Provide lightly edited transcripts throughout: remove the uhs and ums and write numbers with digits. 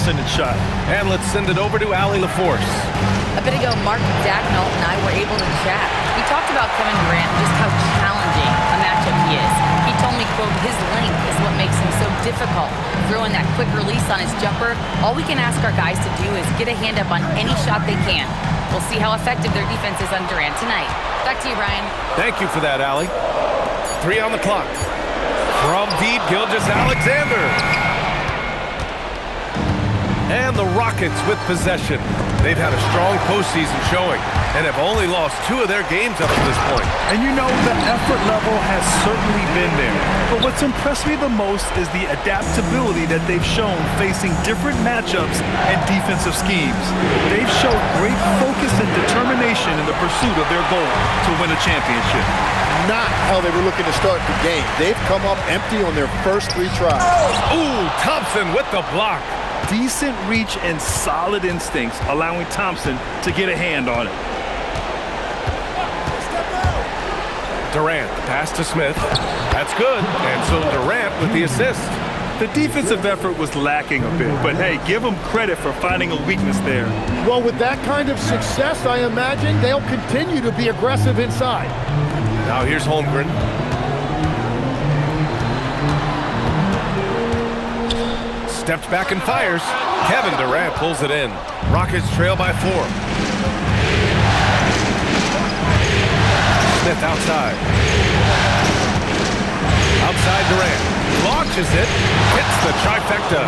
percentage shot. And let's send it over to Allie LaForce. A bit ago, Mark Dagnall and I were able to chat. We talked about Kevin Durant and just how challenging a matchup he is. He told me, quote, his length is what makes him so difficult. Throwing that quick release on his jumper, all we can ask our guys to do is get a hand up on any shot they can. We'll see how effective their defense is on Durant tonight. Back to you, Ryan. Thank you for that, Allie. 3 on the clock. From deep, Gilgeous-Alexander. And the Rockets with possession. They've had a strong postseason showing and have only lost 2 of their games up to this point. And you know, the effort level has certainly been there. But what's impressed me the most is the adaptability that they've shown facing different matchups and defensive schemes. They've shown great focus and determination in the pursuit of their goal to win a championship. Not how they were looking to start the game. They've come up empty on their first 3 tries. Ooh, Thompson with the block. Decent reach and solid instincts, allowing Thompson to get a hand on it. Durant, pass to Smith. That's good. And so Durant with the assist. The defensive effort was lacking a bit, but hey, give them credit for finding a weakness there. Well, with that kind of success, I imagine they'll continue to be aggressive inside. Now here's Holmgren. Steps back and fires. Kevin Durant pulls it in. Rockets trail by 4. Smith outside. Outside Durant. Launches it. Hits the trifecta.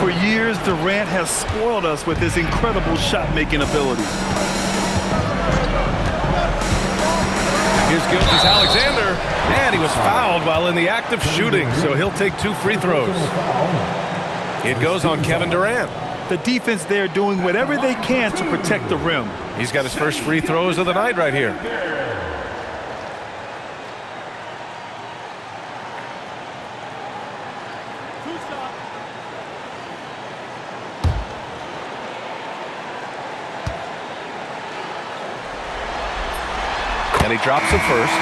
For years, Durant has spoiled us with his incredible shot-making ability. Here's Gilgeous-Alexander. And he was fouled while in the act of shooting, so he'll take 2 free throws. It goes on Kevin Durant. The defense there doing whatever they can to protect the rim. He's got his first free throws of the night right here. And he drops it first.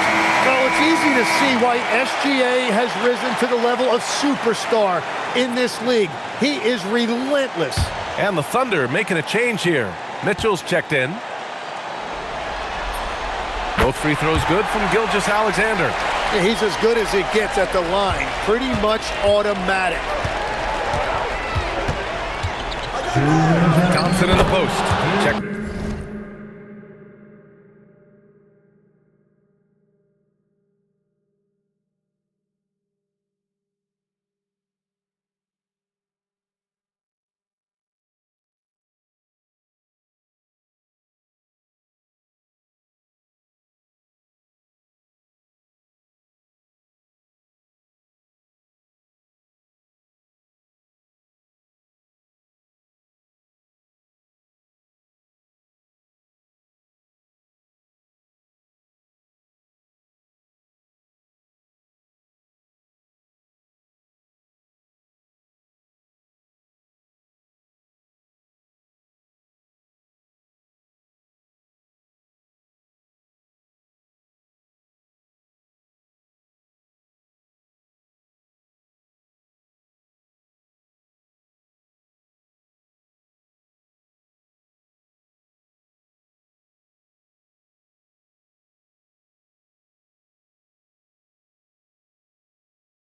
Well, it's easy to see why SGA has risen to the level of superstar in this league. He is relentless. And the Thunder making a change here. Mitchell's checked in. Both free throws good from Gilgeous-Alexander. Yeah, he's as good as it gets at the line. Pretty much automatic. Thompson in the post. Check.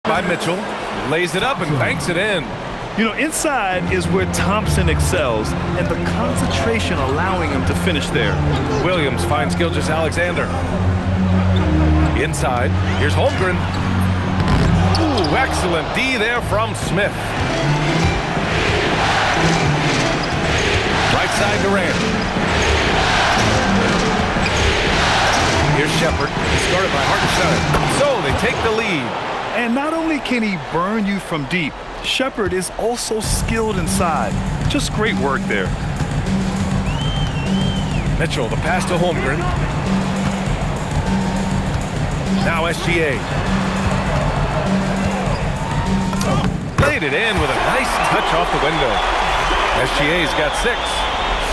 By Mitchell, lays it up and banks it in. You know, inside is where Thompson excels, and the concentration allowing him to finish there. Williams finds Gilgeous-Alexander. Inside, here's Holmgren. Ooh, excellent D there from Smith. Right side Durant. Here's Shepard, started by Hartenstein. So they take the lead. And not only can he burn you from deep, Shepard is also skilled inside. Just great work there. Mitchell, the pass to Holmgren. Now SGA. Laid it in with a nice touch off the window. SGA's got 6.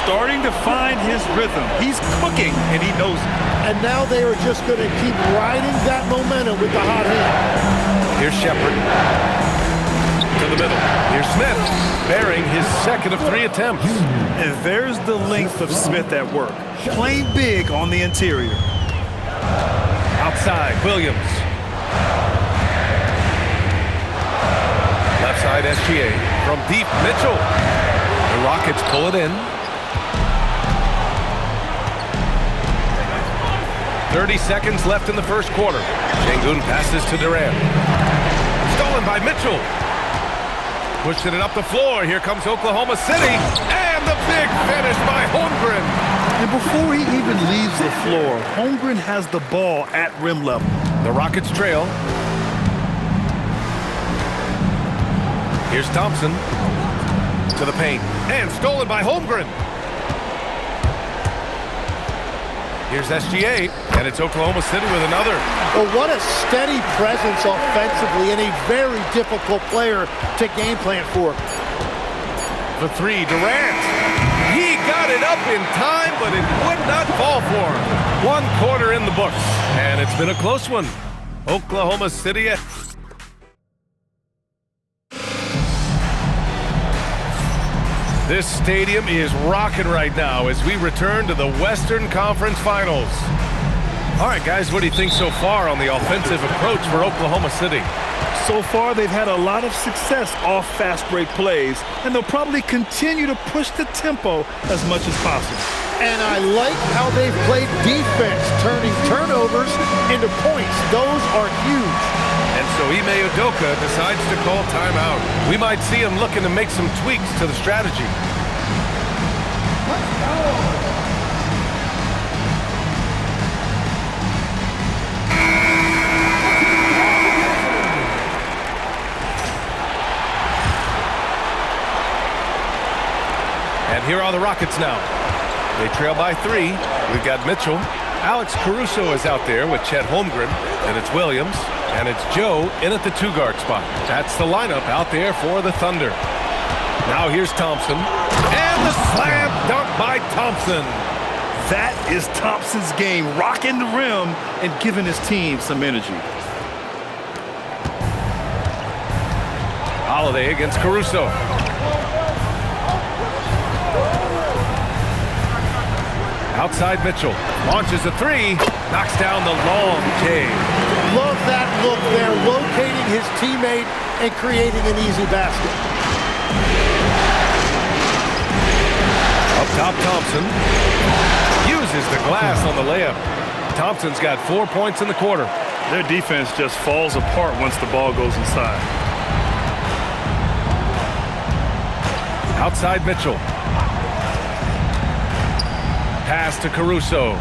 Starting to find his rhythm. He's cooking, and he knows it. And now they are just going to keep riding that momentum with the hot hand. Here's Shepard. to the middle. Here's Smith, bearing his second of 3 attempts. And there's the length of Smith at work. Playing big on the interior. Outside, Williams. Left side, SGA. From deep, Mitchell. The Rockets pull it in. 30 seconds left in the first quarter. Şengün passes to Durant. Stolen by Mitchell. Pushing it up the floor. Here comes Oklahoma City. And the big finish by Holmgren. And before he even leaves the floor, Holmgren has the ball at rim level. The Rockets trail. Here's Thompson to the paint. And stolen by Holmgren. Here's SGA, and it's Oklahoma City with another. Well, what a steady presence offensively and a very difficult player to game plan for. For 3, Durant. He got it up in time, but it would not fall for him. 1 quarter in the books, and it's been a close one. Oklahoma City. This stadium is rocking right now as we return to the Western Conference Finals. All right, guys, what do you think so far on the offensive approach for Oklahoma City? So far, they've had a lot of success off fast break plays, and they'll probably continue to push the tempo as much as possible. And I like how they've played defense, turning turnovers into points. Those are huge. And so Ime Udoka decides to call timeout. We might see him looking to make some tweaks to the strategy. And here are the Rockets now. They trail by 3. We've got Mitchell. Alex Caruso is out there with Chet Holmgren. And it's Williams. And it's Joe in at the 2-guard spot. That's the lineup out there for the Thunder. Now here's Thompson. And the slam dunk by Thompson. That is Thompson's game, rocking the rim and giving his team some energy. Holiday against Caruso. Outside Mitchell. Launches a 3. Knocks down the long J. Love that look there, locating his teammate and creating an easy basket. Up top, Thompson. Uses the glass on the layup. Thompson's got 4 points in the quarter. Their defense just falls apart once the ball goes inside. Outside Mitchell. Pass to Caruso.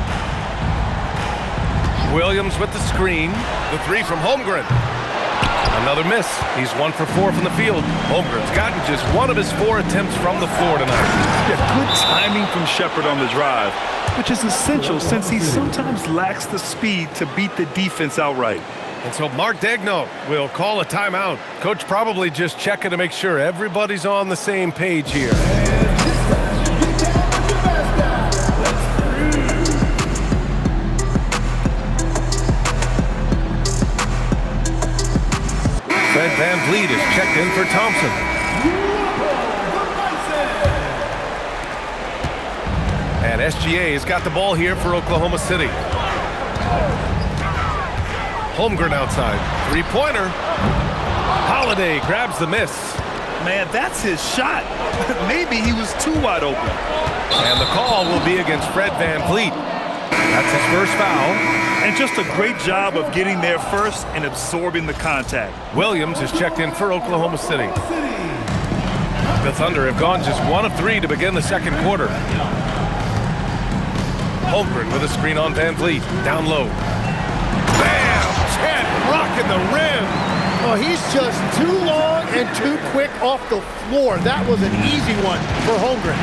Williams with the screen. The 3 from Holmgren. Another miss. He's 1 for 4 from the field. Holmgren's gotten just 1 of his 4 attempts from the floor tonight. Yeah, good timing from Shepherd on the drive, which is essential since he sometimes lacks the speed to beat the defense outright. And so Mark Daigneault will call a timeout. Coach probably just checking to make sure everybody's on the same page here. Fred VanVleet is checked in for Thompson. And SGA has got the ball here for Oklahoma City. Holmgren outside. 3-pointer. Holiday grabs the miss. Man, that's his shot. Maybe he was too wide open. And the call will be against Fred VanVleet. That's his first foul. And just a great job of getting there first and absorbing the contact. Williams is checked in for Oklahoma City. The Thunder have gone just 1 of 3 to begin the second quarter. Holmgren with a screen on VanVleet. Down low. Bam! Chet rocking the rim. Oh, he's just too long and too quick off the floor. That was an easy one for Holmgren.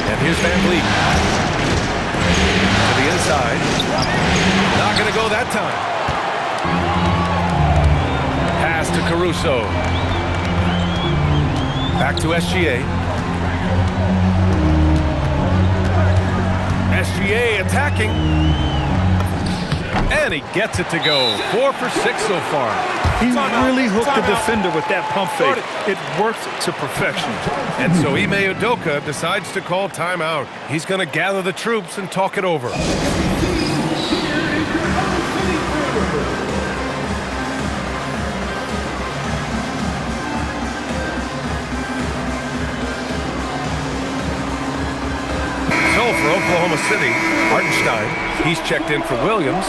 And here's VanVleet. To the inside. Not going to go that time. Pass to Caruso. Back to SGA. SGA attacking. And he gets it to go. 4 for 6 so far. He really hooked the defender with that pump fake. It worked to perfection. And so Ime Udoka decides to call timeout. He's going to gather the troops and talk it over. For Oklahoma City, Hartenstein, he's checked in for Williams.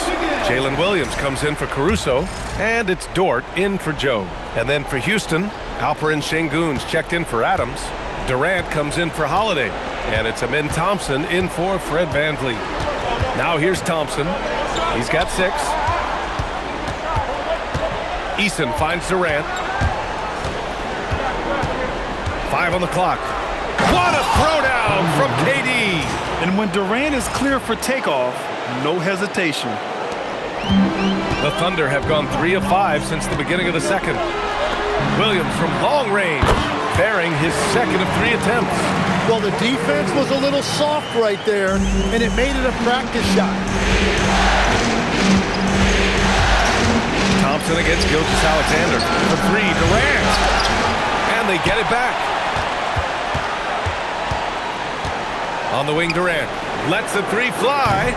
Jalen Williams comes in for Caruso. And it's Dort in for Joe. And then for Houston, Alperen Şengün's checked in for Adams. Durant comes in for Holiday. And it's Amin Thompson in for Fred VanVleet. Now here's Thompson. He's got 6. Eason finds Durant. 5 on the clock. What a throwdown from KD! And when Durant is clear for takeoff, no hesitation. The Thunder have gone 3 of 5 since the beginning of the second. Williams from long range, bearing his second of 3 attempts. Well, the defense was a little soft right there, and it made it a practice shot. Thompson against Gilgeous-Alexander. For 3, Durant. And they get it back. On the wing, Durant lets the 3 fly.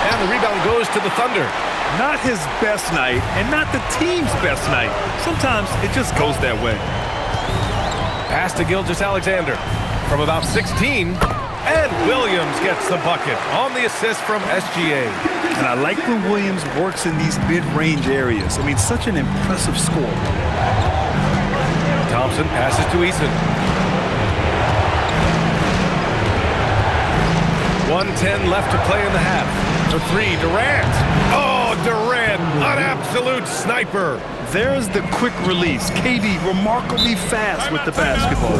And the rebound goes to the Thunder. Not his best night, and not the team's best night. Sometimes it just goes that way. Pass to Gilgeous-Alexander from about 16. And Williams gets the bucket on the assist from SGA. And I like when Williams works in these mid-range areas. I mean, such an impressive score. Thompson passes to Eason. 1:10 left to play in the half. For 3, Durant. Oh, Durant, an absolute sniper. There's the quick release. KD remarkably fast with the basketball.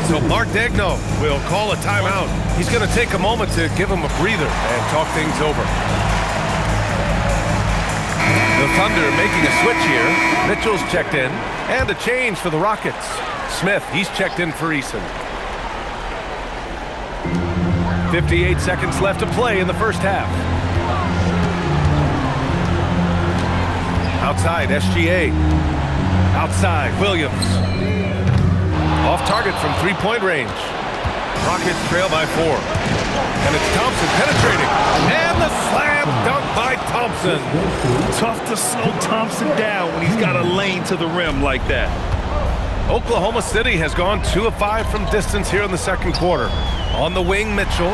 So Mark Daigneault will call a timeout. He's going to take a moment to give him a breather and talk things over. The Thunder making a switch here. Mitchell's checked in. And a change for the Rockets. Smith, he's checked in for Eason. 58 seconds left to play in the first half. Outside, SGA. Outside, Williams. Off target from 3-point range. Rockets trail by 4. And it's Thompson penetrating. And the slam dunk by Thompson. Tough to slow Thompson down when he's got a lane to the rim like that. Oklahoma City has gone 2 of 5 from distance here in the second quarter. On the wing, Mitchell.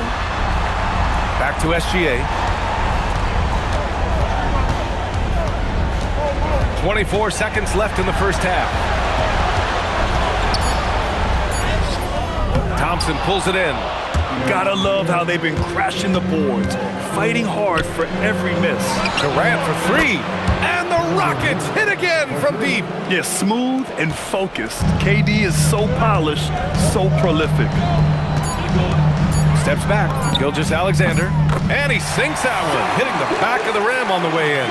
Back to SGA. 24 seconds left in the first half. Thompson pulls it in. Gotta love how they've been crashing the boards, fighting hard for every miss. Durant for 3. And the Rockets hit again from deep. Yeah, smooth and focused. KD is so polished, so prolific. Steps back, Gilgeous-Alexander, and he sinks that one, hitting the back of the rim on the way in.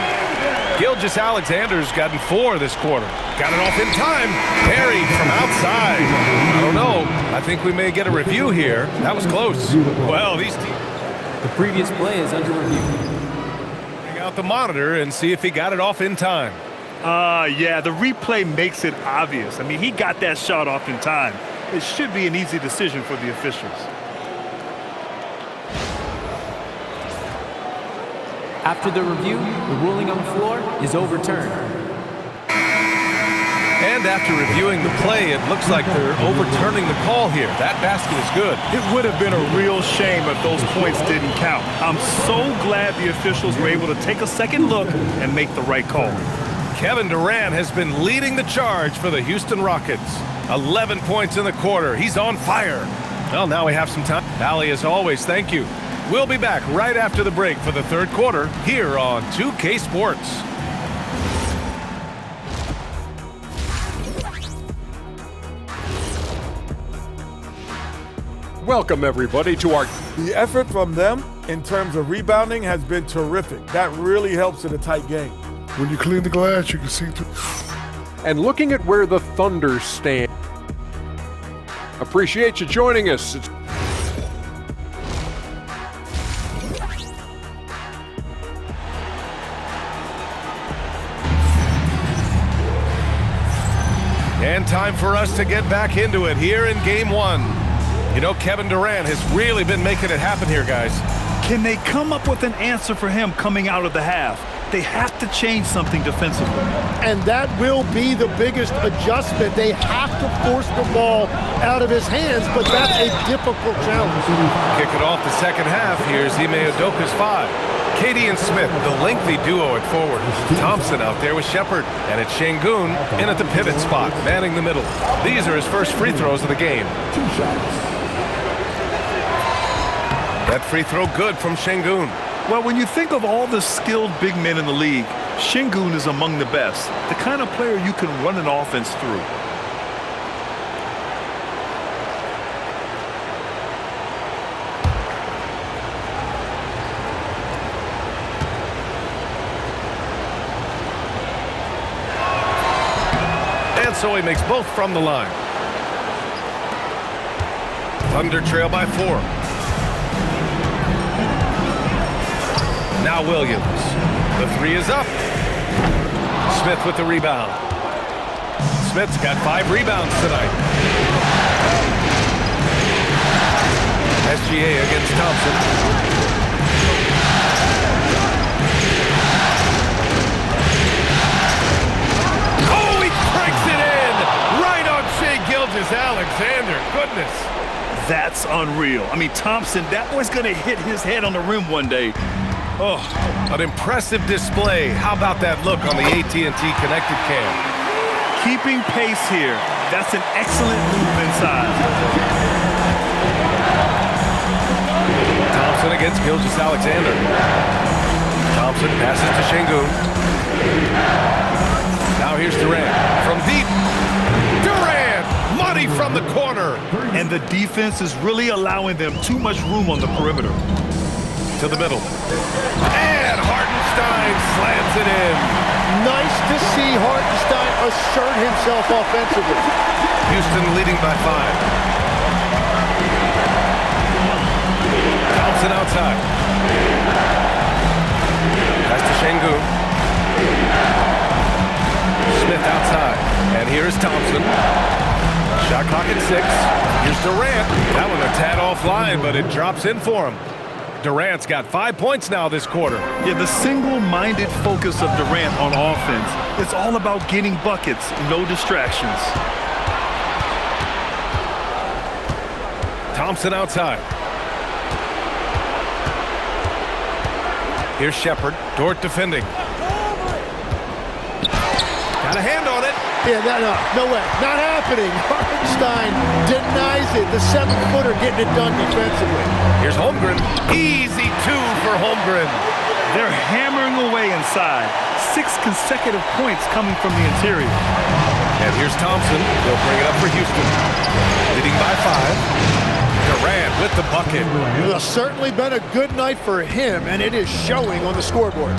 Gilgeous-Alexander's gotten 4 this quarter. Got it off in time. Perry from outside. I don't know. I think we may get a review here. That was close. Well, these teams... The previous play is under review. Bring out the monitor and see if he got it off in time. Yeah, the replay makes it obvious. I mean, he got that shot off in time. It should be an easy decision for the officials. After the review, the ruling on the floor is overturned. And after reviewing the play, it looks like they're overturning the call here. That basket is good. It would have been a real shame if those points didn't count. I'm so glad the officials were able to take a second look and make the right call. Kevin Durant has been leading the charge for the Houston Rockets. 11 points in the quarter. He's on fire. Well, now we have some time. Allie, as always, thank you. We'll be back right after the break for the third quarter here on 2K Sports. Welcome, everybody, to our... The effort from them in terms of rebounding has been terrific. That really helps in a tight game. When you clean the glass, you can see through. And looking at where the Thunder stand. Appreciate you joining us. And time for us to get back into it here in game one. You know, Kevin Durant has really been making it happen here, guys. Can they come up with an answer for him coming out of the half? They have to change something defensively. And that will be the biggest adjustment. They have to force the ball out of his hands, but that's a difficult challenge. Kick it off the second half. Here's Ime Udoka's 5. Katie and Smith, the lengthy duo at forward. Thompson out there with Shepard. And it's Şengün in at the pivot spot, manning the middle. These are his first free throws of the game. That free throw good from Şengün. Well, when you think of all the skilled big men in the league, Şengün is among the best. The kind of player you can run an offense through. And so he makes both from the line. Thunder trail by 4. Now Williams. The 3 is up. Smith with the rebound. Smith's got 5 rebounds tonight. SGA against Thompson. Oh, he cranks it in! Right on Shai Gilgeous-Alexander. Goodness. That's unreal. I mean, Thompson, that boy's going to hit his head on the rim one day. Oh, an impressive display. How about that look on the AT&T connected cam? Keeping pace here. That's an excellent move inside. Thompson against Gilgeous-Alexander. Thompson passes to Şengün. Now here's Durant from deep. Durant! Money from the corner. And the defense is really allowing them too much room on the perimeter. To the middle. And Hartenstein slams it in. Nice to see Hartenstein assert himself offensively. Houston leading by 5. Thompson outside. Pass to Şengün. Smith outside. And here's Thompson. Shot clock at 6. Here's Durant. That one a tad offline, but it drops in for him. Durant's got 5 points now this quarter. Yeah, the single-minded focus of Durant on offense. It's all about getting buckets, no distractions. Thompson outside. Here's Shepard. Dort defending. Got a hand on it. Yeah, no way. Not happening. Hartenstein denies it. The 7-footer getting it done defensively. Here's Holmgren. Easy 2 for Holmgren. They're hammering away inside. 6 consecutive points coming from the interior. And here's Thompson. They'll bring it up for Houston. Leading by 5. Durant with the bucket. It's certainly been a good night for him, and it is showing on the scoreboard.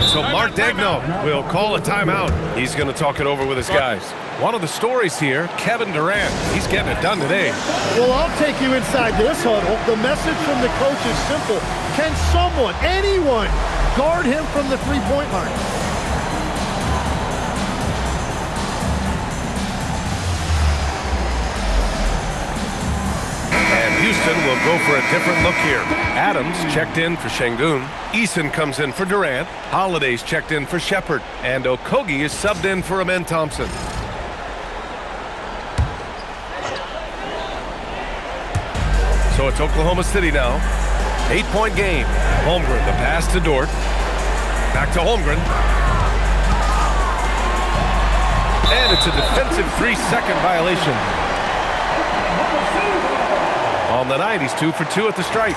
So Mark Daigneault will call a timeout. He's going to talk it over with his guys. One of the stories here, Kevin Durant. He's getting it done today. Well, I'll take you inside this huddle. The message from the coach is simple. Can someone, anyone, guard him from the three-point line? Houston will go for a different look here. Adams checked in for Şengün. Eason comes in for Durant. Holiday's checked in for Shepard. And Okogie is subbed in for Amen Thompson. So it's Oklahoma City now. 8-point game. Holmgren, the pass to Dort. Back to Holmgren. And it's a defensive 3-second violation. On the night, he's 2 for 2 at the stripe.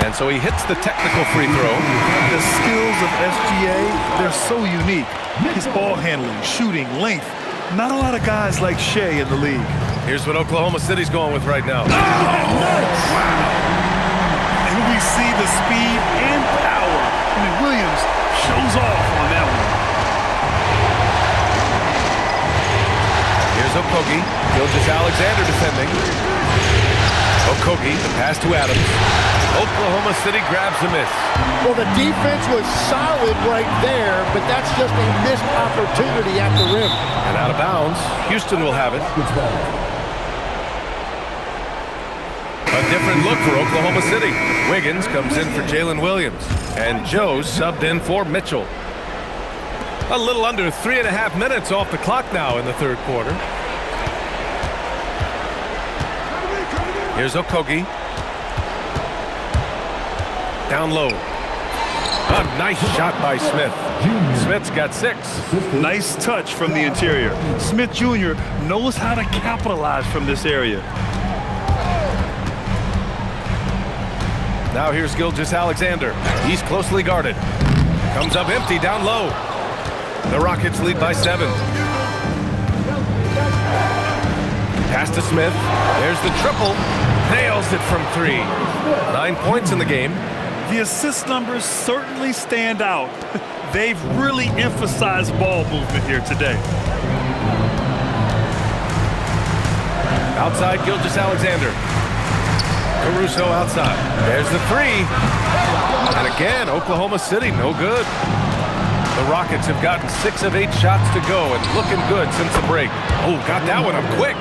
And so he hits the technical free throw. The skills of SGA, they're so unique. His ball handling, shooting, length. Not a lot of guys like Shai in the league. Here's what Oklahoma City's going with right now. Oh, nice! Wow. And we see the speed and power. I mean, Williams shows off on that one. Here's Okogie. Gilgeous-Alexander defending. Okogie, the pass to Adams. Oklahoma City grabs a miss. Well, the defense was solid right there, but that's just a missed opportunity at the rim. And out of bounds, Houston will have it. A different look for Oklahoma City. Wiggins comes in for Jalen Williams. And Joe subbed in for Mitchell. A little under 3.5 minutes off the clock now in the third quarter. Here's Okogie. Down low. A nice shot by Smith. Smith's got 6. Nice touch from the interior. Smith Jr. knows how to capitalize from this area. Now here's Gilgeous-Alexander. He's closely guarded. Comes up empty down low. The Rockets lead by 7. Pass to Smith. There's the triple. Nails it from 3. 9 points in the game. The assist numbers certainly stand out. They've really emphasized ball movement here today. Outside Gilgeous-Alexander. Caruso outside. There's the 3. And again, Oklahoma City, no good. The Rockets have gotten 6 of 8 shots to go and looking good since the break. Oh, got that one up quick.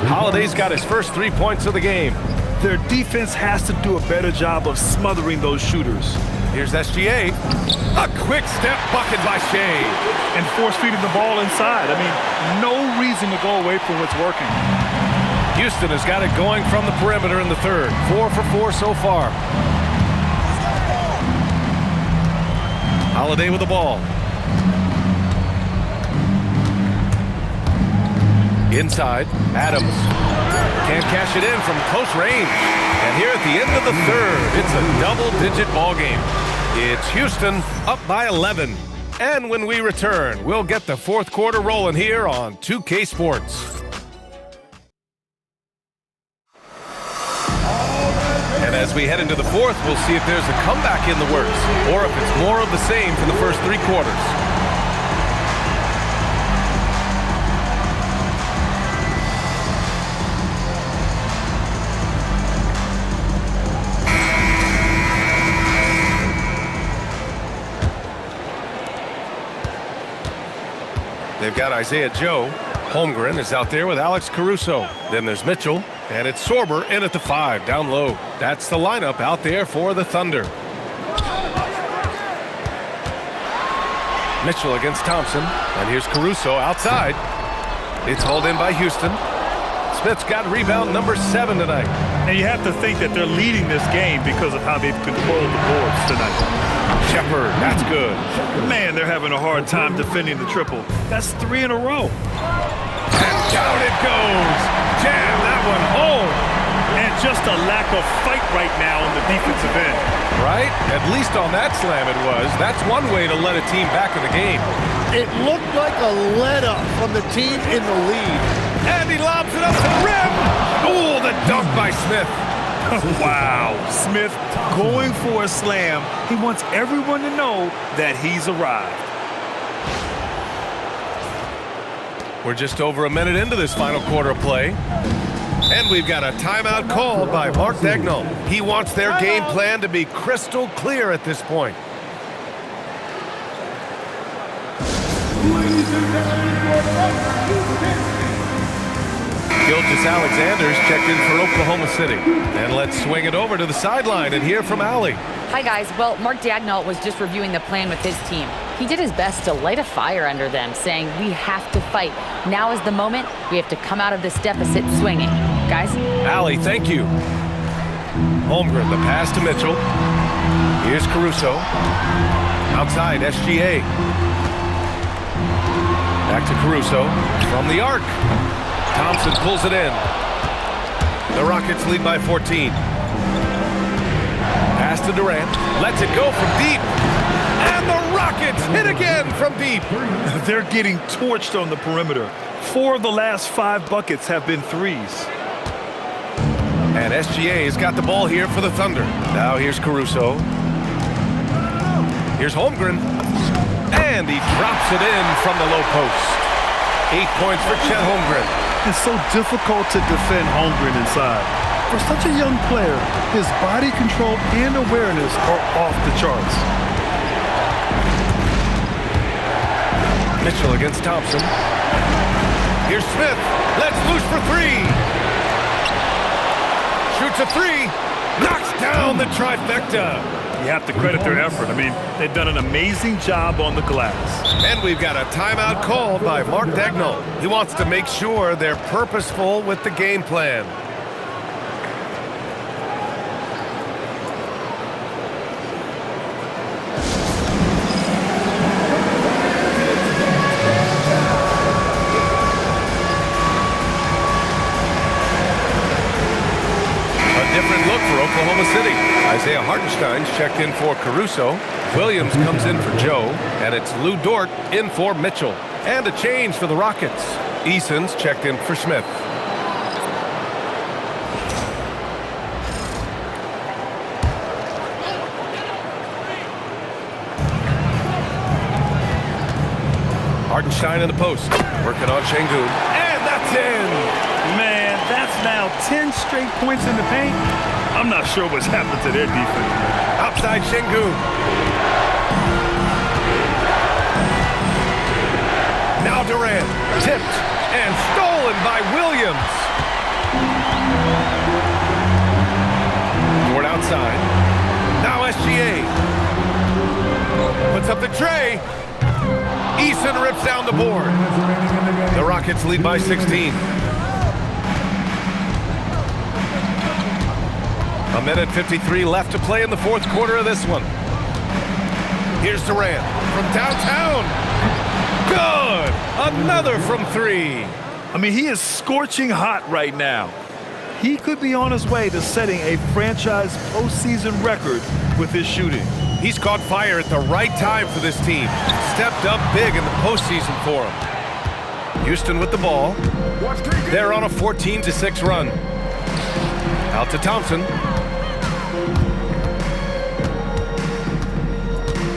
Holiday's got his first 3 points of the game. Their defense has to do a better job of smothering those shooters. Here's SGA. A quick step bucket by Shea. And force-feeding the ball inside. I mean, no reason to go away from what's working. Houston has got it going from the perimeter in the third. 4 for 4 so far. Holiday with the ball. Inside, Adams. Can't cash it in from close range. And here at the end of the third, it's a double-digit ball game. It's Houston up by 11. And when we return, we'll get the fourth quarter rolling here on 2K Sports. And as we head into the fourth, we'll see if there's a comeback in the works or if it's more of the same for the first 3 quarters. They've got Isaiah Joe. Holmgren is out there with Alex Caruso. Then there's Mitchell, and it's Sorber in at the 5, down low. That's the lineup out there for the Thunder. Mitchell against Thompson, and here's Caruso outside. It's hauled in by Houston. Smith's got rebound number 7 tonight. And you have to think that they're leading this game because of how they've controlled the boards tonight. Shepard, that's good. Man, they're having a hard time defending the triple. That's 3 in a row. And down it goes. Jam that one home. And just a lack of fight right now on the defensive end. Right? At least on that slam it was. That's one way to let a team back in the game. It looked like a let-up from the team in the lead. And he lobs it up to the rim. Oh, the dunk by Smith. Wow. Smith going for a slam. He wants everyone to know that he's arrived. We're just over a minute into this final quarter of play. And we've got a timeout called by Mark Daigneault. He wants their game plan to be crystal clear at this point. Gilgeous-Alexander's checked in for Oklahoma City. And let's swing it over to the sideline and hear from Allie. Hi, guys. Well, Mark Daigneault was just reviewing the plan with his team. He did his best to light a fire under them, saying we have to fight. Now is the moment. We have to come out of this deficit swinging. Guys? Allie, thank you. Holmgren, the pass to Mitchell. Here's Caruso. Outside, SGA. Back to Caruso. From the arc. Thompson pulls it in. The Rockets lead by 14. Pass to Durant. Lets it go from deep. And the Rockets hit again from deep. They're getting torched on the perimeter. 4 of the last 5 buckets have been threes. And SGA has got the ball here for the Thunder. Now here's Caruso. Here's Holmgren. And he drops it in from the low post. 8 points for Chet Holmgren. It's so difficult to defend Holmgren inside. For such a young player, his body control and awareness are off the charts. Mitchell against Thompson. Here's Smith. Let's loose for three. Shoots a three. Knocks down the trifecta. You have to credit their effort. I mean, they've done an amazing job on the glass. And we've got a timeout called by Mark Dagnall. He wants to make sure they're purposeful with the game plan. Different look for Oklahoma City. Isaiah Hartenstein's checked in for Caruso. Williams comes in for Joe. And it's Lou Dort in for Mitchell. And a change for the Rockets. Eason's checked in for Smith. Hartenstein in the post. Working on Şengün. And that's in! Man, that's now 10 straight points in the paint. I'm not sure what's happened to their defense. Outside Şengün. Now Durant. Tipped and stolen by Williams. Dort outside. Now SGA. Puts up the tray. Eason rips down the board. The Rockets lead by 16. A minute 53 left to play in the fourth quarter of this one. Here's Durant from downtown. Good! Another from three. I mean, he is scorching hot right now. He could be on his way to setting a franchise postseason record with his shooting. He's caught fire at the right time for this team. Stepped up big in the postseason for him. Houston with the ball. They're on a 14-6 run. Out to Thompson.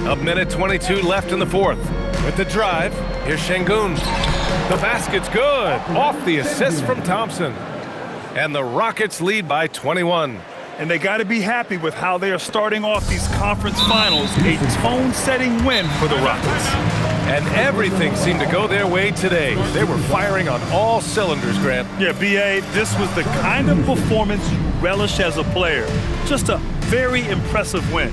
A minute 22 left in the fourth. With the drive, here's Şengün. The basket's good. Off the assist from Thompson. And the Rockets lead by 21. And they got to be happy with how they are starting off these conference finals. A tone-setting win for the Rockets. And everything seemed to go their way today. They were firing on all cylinders, Grant. Yeah, B.A., this was the kind of performance you relish as a player. Just a very impressive win.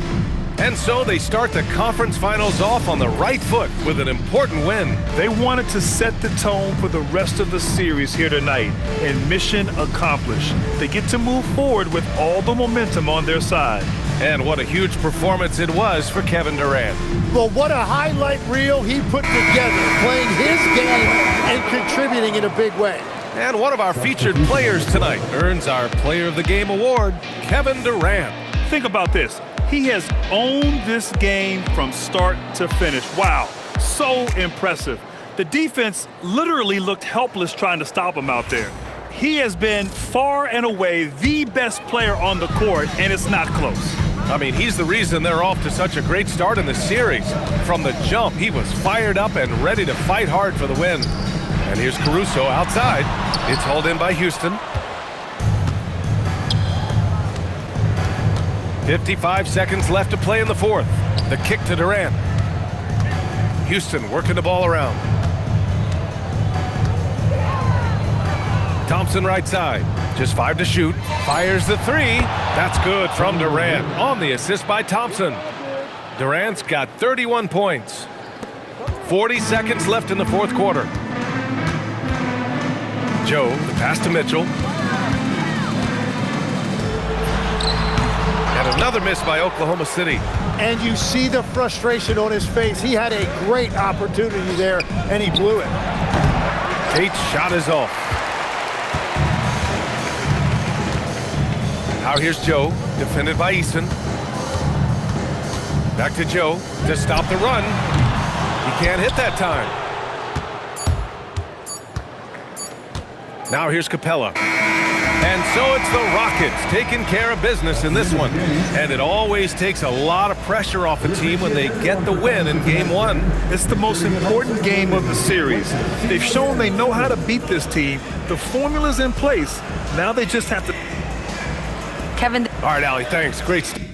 And so they start the conference finals off on the right foot with an important win. They wanted to set the tone for the rest of the series here tonight, and mission accomplished. They get to move forward with all the momentum on their side. And what a huge performance it was for Kevin Durant. Well, what a highlight reel he put together, playing his game and contributing in a big way. And one of our featured players tonight earns our Player of the Game award, Kevin Durant. Think about this. He has owned this game from start to finish. Wow, so impressive. The defense literally looked helpless trying to stop him out there. He has been far and away the best player on the court, and it's not close. I mean, he's the reason they're off to such a great start in the series. From the jump, he was fired up and ready to fight hard for the win. And here's Caruso outside. It's hauled in by Houston. 55 seconds left to play in the fourth. The kick to Durant. Houston working the ball around. Thompson right side. Just 5 to shoot. Fires the three. That's good from Durant on the assist by Thompson. Durant's got 31 points. 40 seconds left in the fourth quarter. Joe, the pass to Mitchell. And another miss by Oklahoma City. And you see the frustration on his face. He had a great opportunity there, and he blew it. Tate's shot is off. Now here's Joe, defended by Eason. Back to Joe to stop the run. He can't hit that time. Now here's Capella. And so it's the Rockets taking care of business in this one. And it always takes a lot of pressure off a team when they get the win in Game 1. It's the most important game of the series. They've shown they know how to beat this team. The formula's in place. Now they just have to... Kevin. All right, Allie, thanks. Great.